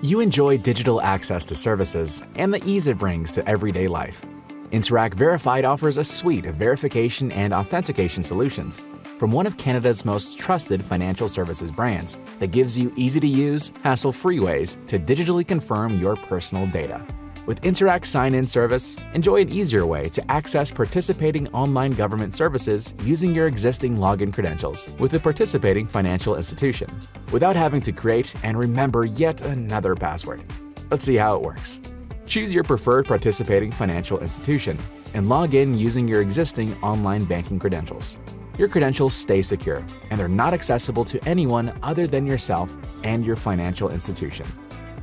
You enjoy digital access to services and the ease it brings to everyday life. Interac Verified offers a suite of verification and authentication solutions from one of Canada's most trusted financial services brands that gives you easy-to-use, hassle-free ways to digitally confirm your personal data. With Interac Sign-In service, enjoy an easier way to access participating online government services using your existing login credentials with a participating financial institution, without having to create and remember yet another password. Let's see how it works. Choose your preferred participating financial institution and log in using your existing online banking credentials. Your credentials stay secure, and they're not accessible to anyone other than yourself and your financial institution.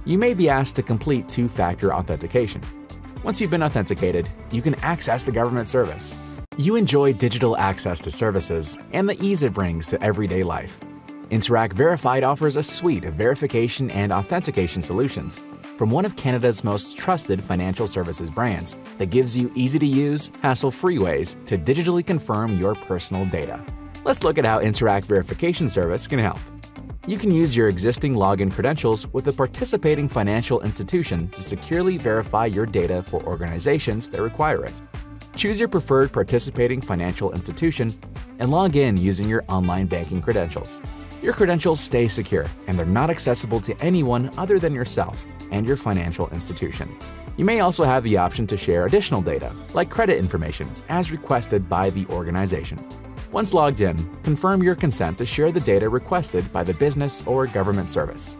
You may be asked to complete two-factor authentication. Once you've been authenticated, you can access the government service. You enjoy digital access to services and the ease it brings to everyday life. Interac Verified offers a suite of verification and authentication solutions from one of Canada's most trusted financial services brands that gives you easy-to-use, hassle-free ways to digitally confirm your personal data. Let's look at how Interac Verification Service can help. You can use your existing login credentials with a participating financial institution to securely verify your data for organizations that require it. Choose your preferred participating financial institution and log in using your online banking credentials. Your credentials stay secure, and they're not accessible to anyone other than yourself and your financial institution. You may also have the option to share additional data, like credit information, as requested by the organization. Once logged in, confirm your consent to share the data requested by the business or government service.